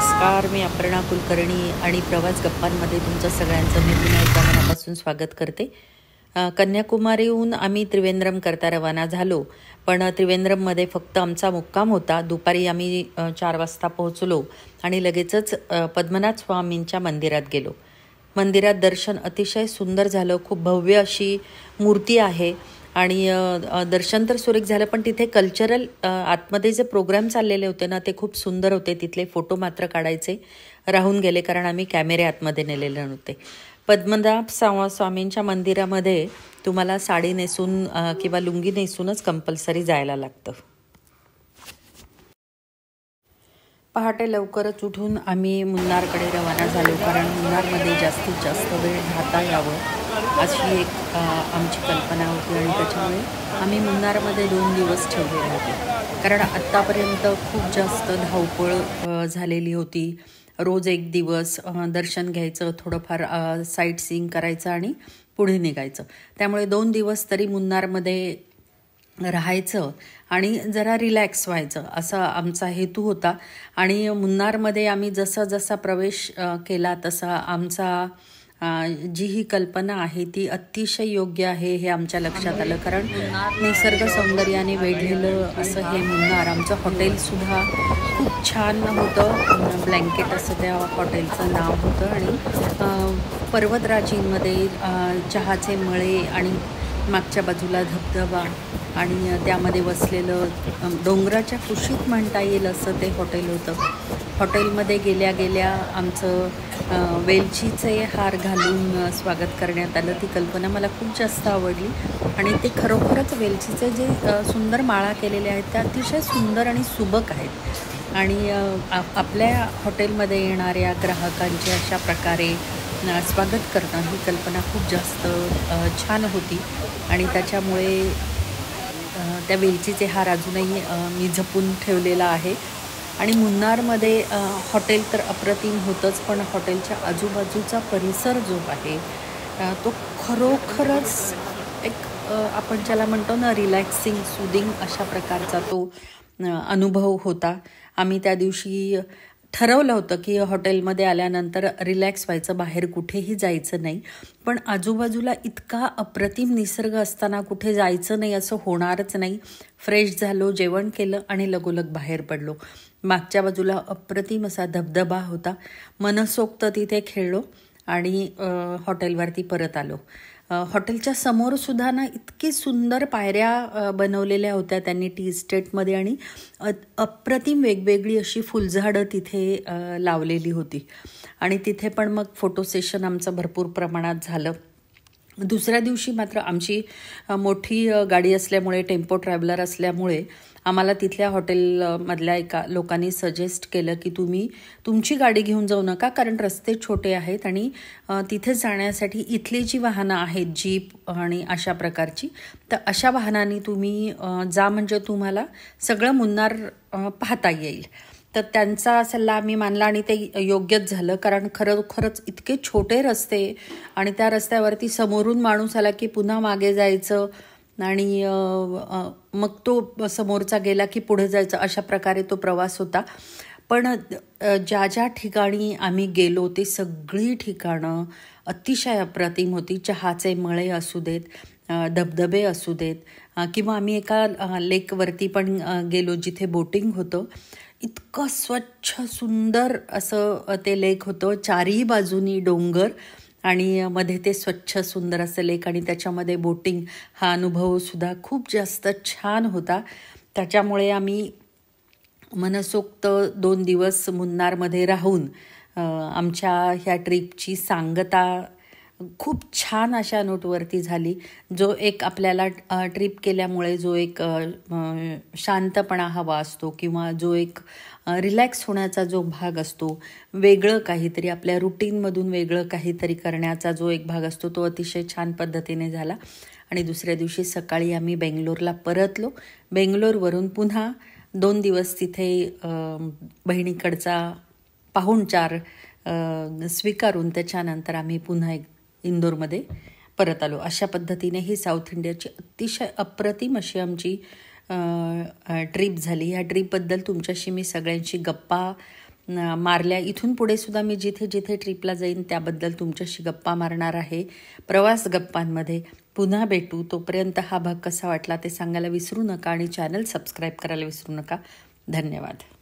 नमस्कार, मी अपर्णा कुलकर्णी आणि प्रवास गप्पांमध्ये तुमचं सगळ्यांचं मी पुन्हा एकदा मनापासून स्वागत करते. कन्याकुमारीहून आम्ही त्रिवेंद्रम करता रवाना झालो, पण त्रिवेंद्रममध्ये फक्त आमचा मुक्काम होता. दुपारी आम्ही 4 वाजता पोहोचलो आणि लगेचच पद्मनाभ स्वामींच्या मंदिरात गेलो. मंदिरात दर्शन अतिशय सुंदर झालं. खूप भव्य अशी मूर्ती आहे आणि दर्शन तर सुरेख झालं, पण तिथे कल्चरल आतमध्ये जे प्रोग्राम चाललेले होते ना, ते खूप सुंदर होते. तिथले फोटो मात्र काढायचे राहून गेले, कारण आम्ही कॅमेरे आतमध्ये नेलेले नव्हते. पद्मनाभ स्वामींच्या मंदिरामध्ये तुम्हाला साडी नेसून किंवा लुंगी नेसूनच कंपल्सरी जायला लागतं. पहाटे लवकरच उठून आम्ही मुन्नारकडे रवाना झालो, कारण मुन्नारमध्ये जास्तीत जास्त वेळ राहता यावं अशी एक आमची कल्पना होती आणि त्याच्यामुळे आम्ही मुन्नारमध्ये 2 दिवस ठेवलेले होते. कारण आत्तापर्यंत खूप जास्त धावपळ झालेली होती. रोज एक दिवस दर्शन घ्यायचं, थोडंफार साईट सीइंग करायचं आणि पुढे निघायचं. त्यामुळे 2 दिवस तरी मुन्नारमध्ये राहायचं आणि जरा रिलॅक्स व्हायचं असा आमचा हेतू होता. आणि मुन्नारमध्ये आम्ही जसा जसा प्रवेश केला तसा आमचा जी ही कल्पना आहे ती अतिशय योग्य आहे हे आमच्या लक्षात आलं. कारण निसर्ग सौंदर्याने वेढलेलं असं हे मुन्नार. आमचं हॉटेलसुद्धा खूप छान होतं. ब्लँकेट असं त्या हॉटेलचं नाव होतं आणि पर्वतराजींमध्ये चहाचे मळे आणि मागच्या बाजूला धबधबा आणि त्यामध्ये वसलेलं डोंगराच्या कुशीत म्हणता येईल असं ते हॉटेल होतं. हॉटेलमध्ये गेल्या गेल्या आमचं वेलचीचे हार घालून स्वागत करण्यात आलं. ती कल्पना मला खूप जास्त आवडली आणि ते खरोखरच वेलचीचे जे सुंदर माळा केलेले आहेत त्या अतिशय सुंदर आणि सुबक आहेत. आणि आपल्या हॉटेलमध्ये येणाऱ्या ग्राहकांचे अशा प्रकारे स्वागत करणं ही कल्पना खूप जास्त छान होती आणि त्याच्यामुळे त्या वेलचीचे हार अजूनही मी जपून ठेवलेला आहे. आणि मुन्नारमध्ये हॉटेल तर अप्रतिम होतंच, पण हॉटेलच्या आजूबाजूचा परिसर जो आहे तो खरोखरच एक आपण ज्याला म्हणतो ना रिलॅक्सिंग, सुदिंग अशा प्रकारचा तो अनुभव होता. आम्ही त्या दिवशी ठरवलं होतं की हॉटेलमध्ये आल्यानंतर रिलॅक्स व्हायचं, बाहेर कुठेही जायचं नाही. पण आजूबाजूला इतका अप्रतिम निसर्ग असताना कुठे जायचं नाही असं होणारच नाही. फ्रेश झालो, जेवण केलं आणि लगोलग बाहेर पडलो. मागच्या बाजूला अप्रतिम असा धबधबा होता. मनसोक्त तिथे खेळलो आणि हॉटेलवरती परत आलो. हॉटेलच्या समोरसुद्धा ना इतकी सुंदर पायऱ्या बनवलेल्या होत्या त्यांनी टी इस्टेटमध्ये आणि अप्रतिम वेगवेगळी अशी फुलझाडं तिथे लावलेली होती आणि तिथे पण मग फोटो सेशन आमचं भरपूर प्रमाणात झालं. दुसऱ्या दिवशी मात्र आमची मोठी गाडी असल्यामुळे, टेम्पो ट्रॅव्हलर असल्यामुळे आम्हाला तिथल्या हॉटेलमधल्या एका लोकांनी सजेस्ट केलं की तुम्ही तुमची गाडी घेऊन जाऊ नका, कारण रस्ते छोटे आहेत आणि तिथे जाण्यासाठी इथली जी वाहनं आहेत, जीप आणि अशा प्रकारची, तर अशा वाहनांनी तुम्ही जा म्हणजे तुम्हाला सगळं मुन्नार पाहता येईल. तर त्यांचा सल्ला आम्ही मानला आणि ते योग्यच झालं. कारण खरोखरच इतके छोटे रस्ते आणि त्या रस्त्यावरती समोरून माणूस आला की पुन्हा मागे जायचं आणि मग तो समोरचा गेला की पुढे जायचं, अशा प्रकारे तो प्रवास होता. पण ज्या ज्या ठिकाणी आम्ही गेलो ते सगळी ठिकाणं अतिशय अप्रतिम होती. चहाचे मळे असू देत, धबधबे असू देत किंवा आम्ही एका लेकवरती पण गेलो जिथे बोटिंग होतं. इतकं स्वच्छ सुंदर असं ते लेक होतं. चारही बाजूनी डोंगर आणि मध्ये ते स्वच्छ सुंदर असं लेक आणि त्याच्यामध्ये बोटिंग हा अनुभवसुद्धा खूप जास्त छान होता. त्याच्यामुळे आम्ही मनसोक्त 2 दिवस मुन्नारमध्ये राहून आमच्या ह्या ट्रिपची सांगता खूप छान अशा नोटवरती झाली. जो एक आपल्याला ट्रिप केल्यामुळे जो एक शांतपणा हवा असतो किंवा जो एक रिलॅक्स होण्याचा जो भाग असतो, वेगळं काहीतरी आपल्या रुटीनमधून वेगळं काहीतरी करण्याचा जो एक भाग असतो, तो अतिशय छान पद्धतीने झाला. आणि दुसऱ्या दिवशी सकाळी आम्ही बेंगलोरला परतलो. बेंगलोरवरून पुन्हा 2 दिवस तिथे बहिणीकडचा पाहुणचार स्वीकारून त्याच्यानंतर आम्ही पुन्हा इंदोरमध्ये परत आलो. अशा पद्धतीने ही साऊथ इंडियाची अतिशय अप्रतिम अशी आमची ट्रिप झाली. ह्या ट्रिपबद्दल तुमच्याशी मी सगळ्यांशी गप्पा मारल्या. इथून पुढे सुद्धा मी जिथे जिथे ट्रिपला जाईन त्याबद्दल तुमच्याशी गप्पा मारणार आहे. प्रवास गप्पांमध्ये पुन्हा भेटू. तोपर्यंत हा भाग कसा वाटला ते सांगायला विसरू नका आणि चॅनल सबस्क्राईब करायला विसरू नका. धन्यवाद.